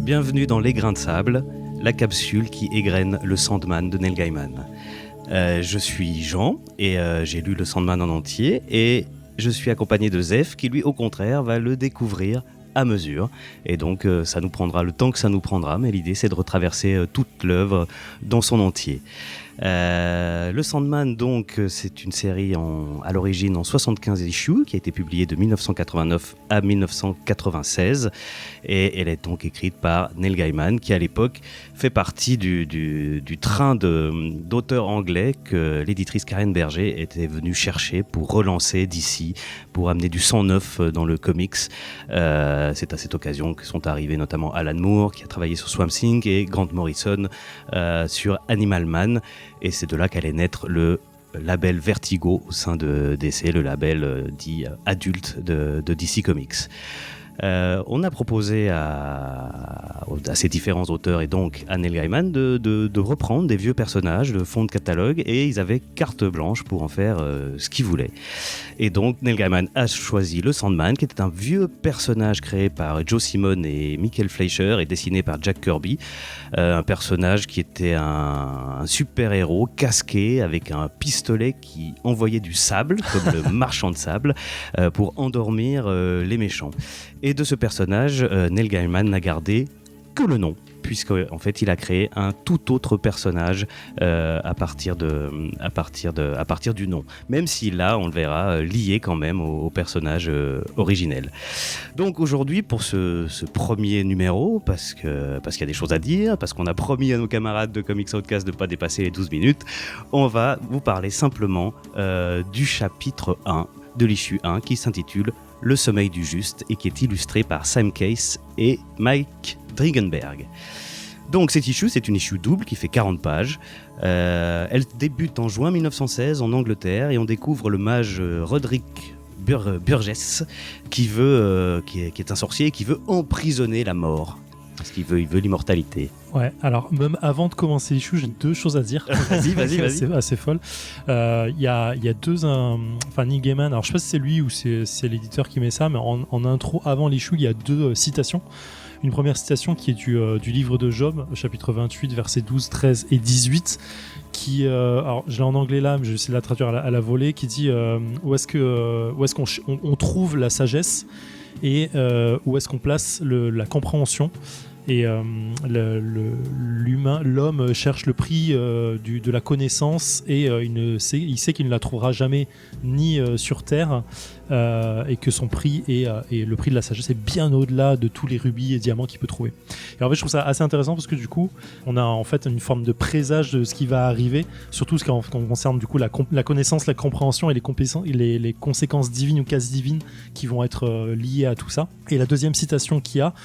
Bienvenue dans Les Grains de Sable, la capsule qui égrène le Sandman de Neil Gaiman. Je suis Jean et j'ai lu le Sandman en entier et je suis accompagné de Zef qui lui au contraire va le découvrir à mesure et donc ça nous prendra le temps que ça nous prendra, mais l'idée c'est de retraverser toute l'œuvre dans son entier. Le Sandman, donc, c'est une série à l'origine en 75 issues qui a été publiée de 1989 à 1996 et elle est donc écrite par Neil Gaiman qui à l'époque fait partie du train d'auteurs anglais que l'éditrice Karen Berger était venue chercher pour relancer DC, pour amener du sang neuf dans le comics. C'est à cette occasion que sont arrivés notamment Alan Moore qui a travaillé sur Swamp Thing et Grant Morrison sur Animal Man. Et c'est de là qu'allait naître le label Vertigo au sein de DC, le label dit adulte de DC Comics. On a proposé à ces différents auteurs et donc à Neil Gaiman de reprendre des vieux personnages de fonds de catalogue et ils avaient carte blanche pour en faire ce qu'ils voulaient. Et donc Neil Gaiman a choisi le Sandman qui était un vieux personnage créé par Joe Simon et Michael Fleischer et dessiné par Jack Kirby. Un personnage qui était un super-héros casqué avec un pistolet qui envoyait du sable comme le marchand de sable pour endormir les méchants. Et de ce personnage, Neil Gaiman n'a gardé que le nom, puisqu'en fait il a créé un tout autre personnage à partir du nom, même si là on le verra lié quand même au personnage originel. Donc aujourd'hui pour ce premier numéro, parce qu'il y a des choses à dire, parce qu'on a promis à nos camarades de Comics Outcast de ne pas dépasser les 12 minutes, on va vous parler simplement du chapitre 1 de l'issue 1 qui s'intitule Le sommeil du juste et qui est illustré par Sam Case et Mike Dringenberg. Donc cette issue, c'est une issue double qui fait 40 pages. Elle débute en juin 1916 en Angleterre et on découvre le mage Roderick Burgess qui est un sorcier et qui veut emprisonner la mort. Parce qu'il veut l'immortalité. Ouais, alors même avant de commencer l'issue, j'ai deux choses à dire. Vas-y. C'est assez folle. Il y a deux... Enfin, Neil Gaiman, alors je sais pas si c'est lui ou c'est l'éditeur qui met ça, mais en intro, avant l'issue, il y a deux citations. Une première citation qui est du livre de Job, chapitre 28, versets 12, 13 et 18, qui, alors je l'ai en anglais là, mais je vais essayer de la traduire à la volée, qui dit où est-ce qu'on trouve la sagesse et où est-ce qu'on place la compréhension. Et l'homme cherche le prix de la connaissance et il sait qu'il ne la trouvera jamais ni sur Terre et que son prix et le prix de la sagesse est bien au-delà de tous les rubis et diamants qu'il peut trouver. Et en fait, je trouve ça assez intéressant parce que du coup, on a en fait une forme de présage de ce qui va arriver, surtout ce qui concerne du coup la connaissance, la compréhension et les conséquences divines ou quasi divines qui vont être liées à tout ça. Et la deuxième citation qu'il y a,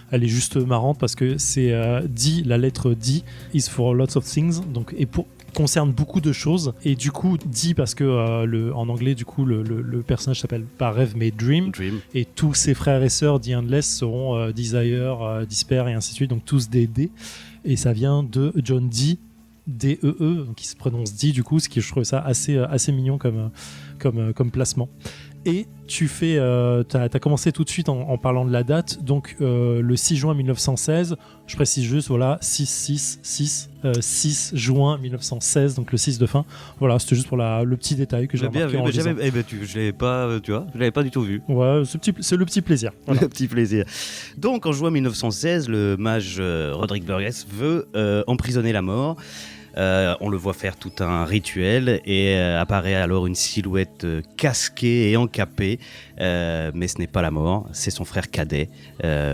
elle est juste marrante parce que c'est D, la lettre D is for lots of things, donc concerne beaucoup de choses et du coup D parce que en anglais du coup le personnage s'appelle pas rêve mais Dream. Et tous ses frères et sœurs The Endless seront Desire, Despair et ainsi de suite, donc tous des D et ça vient de John Dee, D-E-E, qui se prononce D du coup, ce qui je trouve ça assez mignon comme placement. Et t'as commencé tout de suite en parlant de la date, donc le 6 juin 1916, je précise juste, voilà, 6 juin 1916, donc le 6 de fin. Voilà, c'était juste pour le petit détail que j'ai remarqué en lisant. Je l'avais pas, tu vois, je l'avais pas du tout vu. Ouais, c'est le petit plaisir. Voilà. Le petit plaisir. Donc en juin 1916, le mage Roderick Burgess veut emprisonner la mort. On le voit faire tout un rituel et apparaît alors une silhouette casquée et encapée, mais ce n'est pas la mort, c'est son frère cadet,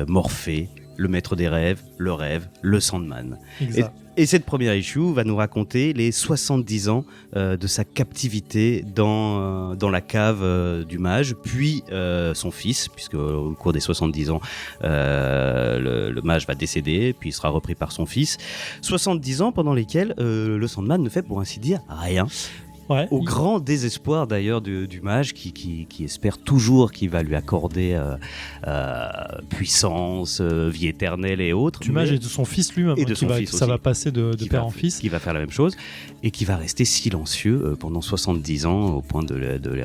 Morphée, le maître des rêves, le Sandman. Exact. Et cette première issue va nous raconter les 70 ans de sa captivité dans la cave du mage, puis son fils, puisque au cours des 70 ans, le mage va décéder, puis il sera repris par son fils. 70 ans pendant lesquels le Sandman ne fait pour ainsi dire rien. Ouais, Au grand désespoir d'ailleurs du mage qui espère toujours qu'il va lui accorder puissance, vie éternelle et autres. du mage et de son fils lui-même, Et de son fils ça aussi. va passer de père en fils. Qui va faire la même chose et qui va rester silencieux pendant 70 ans au point de les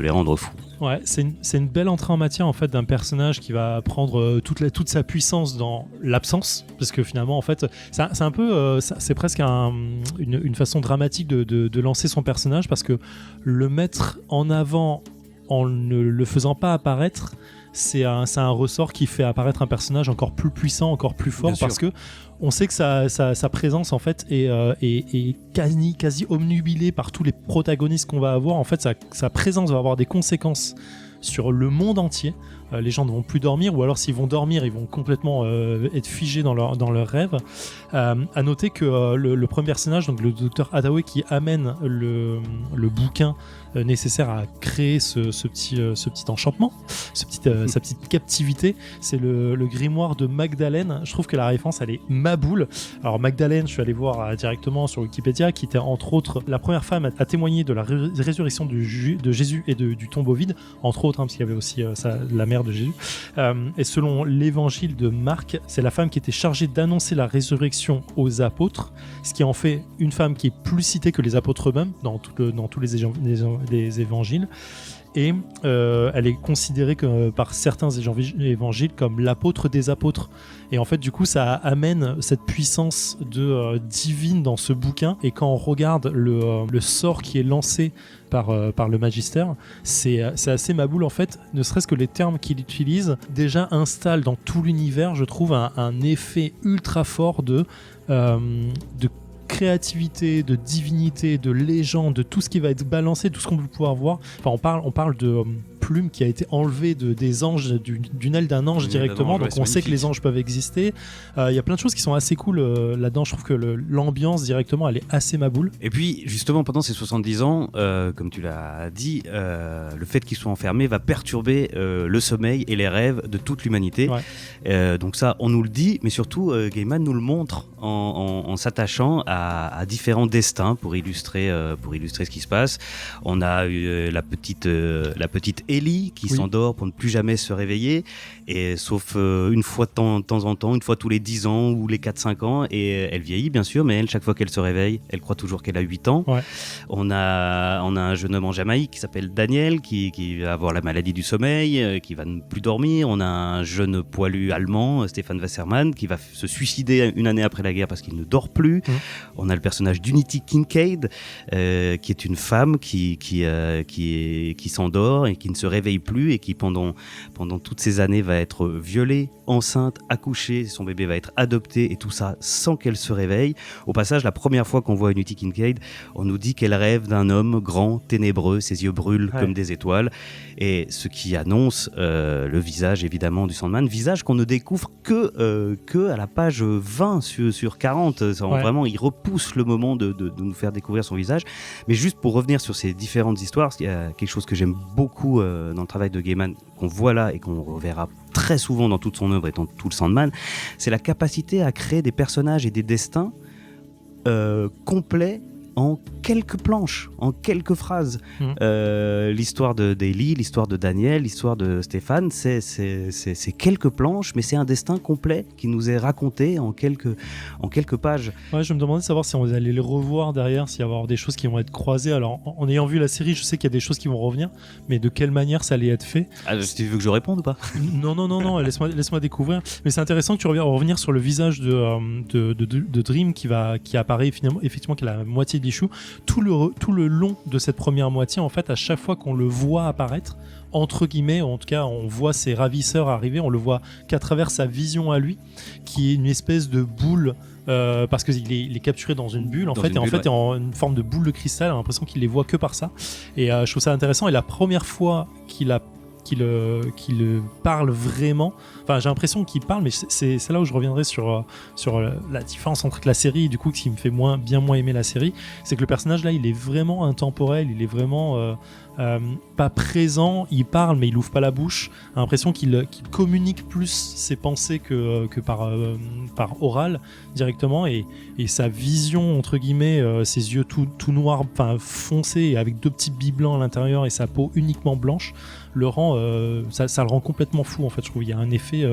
rendre fous. Ouais, c'est une belle entrée en matière en fait d'un personnage qui va prendre toute sa puissance dans l'absence, parce que finalement en fait c'est un peu c'est presque une façon dramatique de lancer son personnage, parce que le mettre en avant en ne le faisant pas apparaître, c'est un ressort qui fait apparaître un personnage encore plus puissant, encore plus fort, Bien sûr. parce que on sait que sa présence en fait est quasi omnubilée par tous les protagonistes qu'on va avoir. En fait, sa présence va avoir des conséquences sur le monde entier. Les gens ne vont plus dormir, ou alors s'ils vont dormir, ils vont complètement être figés dans leurs rêves. À noter que le premier personnage, donc le docteur Hathaway, qui amène le bouquin nécessaire à créer ce petit enchantement, sa petite captivité, c'est le grimoire de Magdalene. Je trouve que la référence, elle est maboule. Alors Magdalene, je suis allé voir directement sur Wikipédia, qui était entre autres la première femme à témoigner de la résurrection de Jésus et du tombeau vide, entre autres, parce qu'il y avait aussi la mère de Jésus. Et selon l'évangile de Marc, c'est la femme qui était chargée d'annoncer la résurrection aux apôtres, ce qui en fait une femme qui est plus citée que les apôtres eux-mêmes dans tous les évangiles. Et elle est considérée par certains évangiles comme l'apôtre des apôtres. Et en fait, du coup, ça amène cette puissance divine dans ce bouquin. Et quand on regarde le sort qui est lancé par le Magister, c'est assez maboule en fait. Ne serait-ce que les termes qu'il utilise déjà installent dans tout l'univers, je trouve, un effet ultra fort de créativité, de divinité, de légende, de tout ce qui va être balancé, tout ce qu'on peut pouvoir voir. Enfin, on parle de plume qui a été enlevée des anges, d'une aile d'un ange directement, donc on sait que les anges peuvent exister. Il y a plein de choses qui sont assez cool là-dedans. Je trouve que l'ambiance directement, elle est assez maboule. Et puis, justement, pendant ces 70 ans, comme tu l'as dit, le fait qu'ils soient enfermés va perturber le sommeil et les rêves de toute l'humanité. Ouais. Donc ça, on nous le dit, mais surtout, Gaiman nous le montre en s'attachant à différents destins pour illustrer ce qui se passe. On a la petite Ellie qui s'endort pour ne plus jamais se réveiller, et sauf une fois de temps en temps, une fois tous les 10 ans ou les 4-5 ans, et elle vieillit bien sûr, mais elle, chaque fois qu'elle se réveille, elle croit toujours qu'elle a 8 ans. Ouais. On a un jeune homme en Jamaïque qui s'appelle Daniel, qui va avoir la maladie du sommeil, qui va ne plus dormir. On a un jeune poilu allemand, Stefan Wasserman, qui va se suicider une année après la guerre parce qu'il ne dort plus. On a le personnage d'Unity Kincaid, qui est une femme qui s'endort et qui ne se réveille plus, et qui pendant toutes ces années va être violée, enceinte, accouchée, son bébé va être adopté, et tout ça sans qu'elle se réveille. Au passage, la première fois qu'on voit Unity Kincaid, on nous dit qu'elle rêve d'un homme grand, ténébreux, ses yeux brûlent comme des étoiles, et ce qui annonce le visage évidemment du Sandman, visage qu'on ne découvre que à la page 20 sur 40. Vraiment, il repousse le moment de nous faire découvrir son visage. Mais juste pour revenir sur ces différentes histoires, il y a quelque chose que j'aime beaucoup dans le travail de Gaiman, qu'on voit là et qu'on reverra très souvent dans toute son œuvre et dans tout le Sandman, c'est la capacité à créer des personnages et des destins complets en quelques planches, en quelques phrases. L'histoire d'Ellie, l'histoire de Daniel, l'histoire de Stéphane, c'est quelques planches, mais c'est un destin complet qui nous est raconté en quelques pages. Ouais, je me demandais de savoir si on allait les revoir derrière, s'il y va y avoir des choses qui vont être croisées. Alors, en ayant vu la série, je sais qu'il y a des choses qui vont revenir, mais de quelle manière ça allait être fait? Tu veux que je réponde ou pas? Non, laisse-moi découvrir. Mais c'est intéressant que tu revenir sur le visage de Dream qui apparaît finalement, effectivement, qui a la moitié de Bichou. Tout le long de cette première moitié, en fait, à chaque fois qu'on le voit apparaître, entre guillemets, en tout cas, on voit ses ravisseurs arriver, on le voit qu'à travers sa vision à lui, qui est une espèce de boule, parce qu'il est capturé dans une bulle, en fait, en une forme de boule de cristal. On a l'impression qu'il les voit que par ça. Et je trouve ça intéressant. Et la première fois qu'il qu'il parle vraiment. Enfin, j'ai l'impression qu'il parle, mais c'est là où je reviendrai sur la différence entre la série, du coup, ce qui me fait bien moins aimer la série, c'est que le personnage là, il est vraiment intemporel, il est vraiment pas présent, il parle mais il ouvre pas la bouche. J'ai l'impression qu'il communique plus ses pensées que par oral directement, et sa vision entre guillemets, ses yeux tout noirs, enfin foncés avec 2 petits billes blancs à l'intérieur et sa peau uniquement blanche le rend ça le rend complètement fou en fait. Je trouve il y a un effet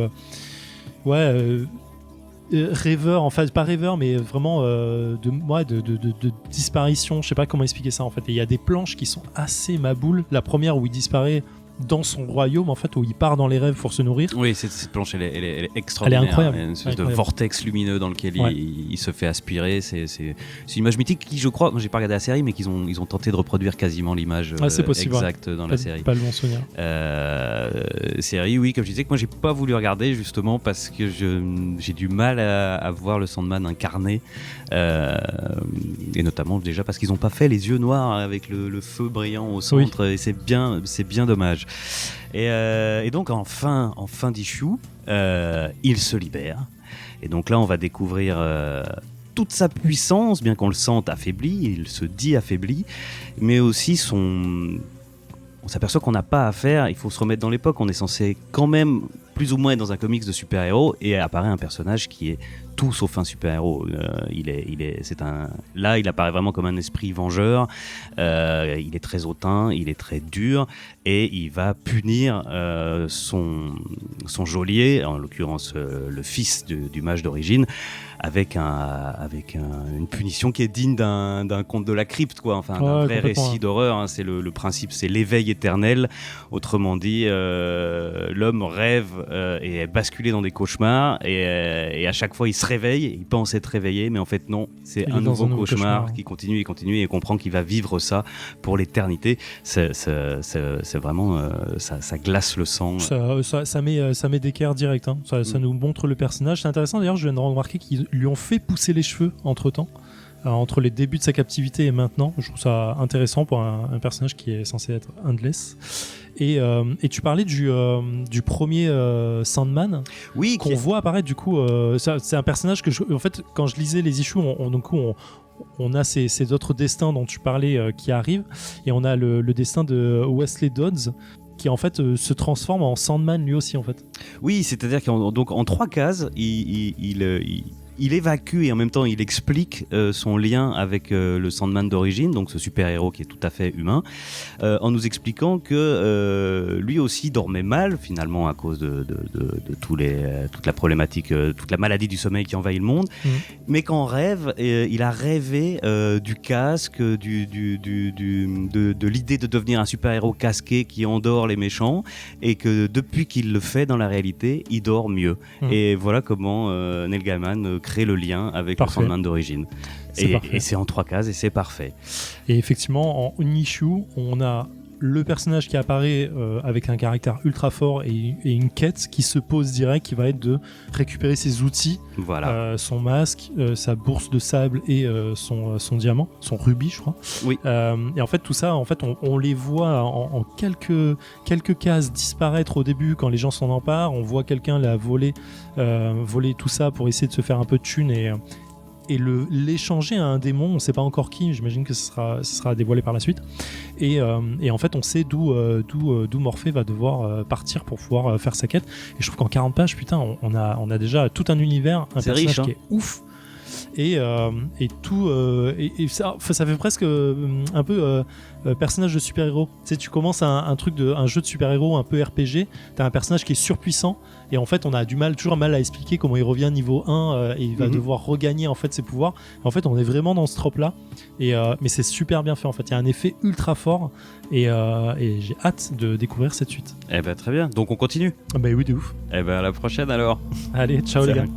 rêveur, en fait pas rêveur mais vraiment de disparition, je sais pas comment expliquer ça en fait. Et il y a des planches qui sont assez maboules. La première où il disparaît dans son royaume en fait, où il part dans les rêves pour se nourrir. Oui, cette planche elle est extraordinaire. Elle est incroyable. Il y a une espèce de vortex lumineux dans lequel il se fait aspirer. C'est une image mythique qui, je crois, j'ai pas regardé la série, mais ils ont tenté de reproduire quasiment l'image exacte dans la série. Pas le bon souvenir. Série, oui, comme je disais, que moi j'ai pas voulu regarder justement parce que j'ai du mal à voir le Sandman incarné, et notamment déjà parce qu'ils ont pas fait les yeux noirs avec le feu brillant au centre, et c'est bien dommage. Et donc en fin d'issue, il se libère. Et donc là, on va découvrir toute sa puissance, bien qu'on le sente affaibli. Il se dit affaibli, mais aussi on s'aperçoit qu'on n'a pas à faire. Il faut se remettre dans l'époque. On est censé quand même plus ou moins être dans un comics de super-héros, et apparaît un personnage qui est tout sauf un super-héros. Là, il apparaît vraiment comme un esprit vengeur. Il est très hautain, il est très dur, et il va punir son geôlier, en l'occurrence le fils du mage d'origine, avec une punition qui est digne d'un conte de la crypte, quoi. Enfin, un vrai récit d'horreur. Hein. C'est le principe, c'est l'éveil éternel. Autrement dit, l'homme rêve et est basculé dans des cauchemars, et à chaque fois il se réveille, il pense être réveillé, mais en fait non, c'est un nouveau cauchemar qui continue, et comprend qu'il va vivre ça pour l'éternité. C'est vraiment ça glace le sang. Ça met d'équerre direct, hein. Ça nous montre le personnage. C'est intéressant d'ailleurs, je viens de remarquer qu'ils lui ont fait pousser les cheveux entre temps, entre les débuts de sa captivité et maintenant. Je trouve ça intéressant pour un personnage qui est censé être endless. Et tu parlais du premier Sandman, oui, qu'on voit apparaître du coup. C'est un personnage que en fait, quand je lisais les issues, on a ces autres destins dont tu parlais qui arrivent, et on a le destin de Wesley Dodds, qui en fait se transforme en Sandman lui aussi en fait. Oui, c'est-à-dire qu'en 3 cases, il évacue et en même temps il explique son lien avec le Sandman d'origine, donc ce super-héros qui est tout à fait humain, en nous expliquant que lui aussi dormait mal finalement à cause de toute la problématique, toute la maladie du sommeil qui envahit le monde, mais qu'en rêve, il a rêvé du casque, de l'idée de devenir un super-héros casqué qui endort les méchants, et que depuis qu'il le fait dans la réalité, il dort mieux. Et voilà comment Neil Gaiman crée le lien avec le Sandman d'origine. Et c'est en 3 cases, et c'est parfait. Et effectivement, en une issue, on a le personnage qui apparaît avec un caractère ultra fort et une quête qui se pose direct, qui va être de récupérer ses outils, son masque, sa bourse de sable et son diamant, son rubis, je crois. Oui. Et en fait, tout ça, on les voit en quelques cases disparaître au début quand les gens s'en emparent. On voit quelqu'un la voler tout ça pour essayer de se faire un peu de thunes et l'échanger à un démon. On ne sait pas encore qui, j'imagine que ce sera dévoilé par la suite. Et en fait, on sait d'où Morphée va devoir partir pour pouvoir faire sa quête. Et je trouve qu'en 40 pages, putain, on a déjà tout un univers, un personnage riche, qui est ouf. Et ça fait presque un peu personnage de super-héros. Tu sais, tu commences un jeu de super-héros un peu RPG, t'as un personnage qui est surpuissant, et en fait on a toujours mal à expliquer comment il revient niveau 1 et il va devoir regagner en fait ses pouvoirs. En fait on est vraiment dans ce trope là, mais c'est super bien fait en fait. Il y a un effet ultra fort, et j'ai hâte de découvrir cette suite. Eh ben très bien, donc on continue. Bah oui, de ouf. Eh ben à la prochaine alors. Allez, ciao. Salut les gars.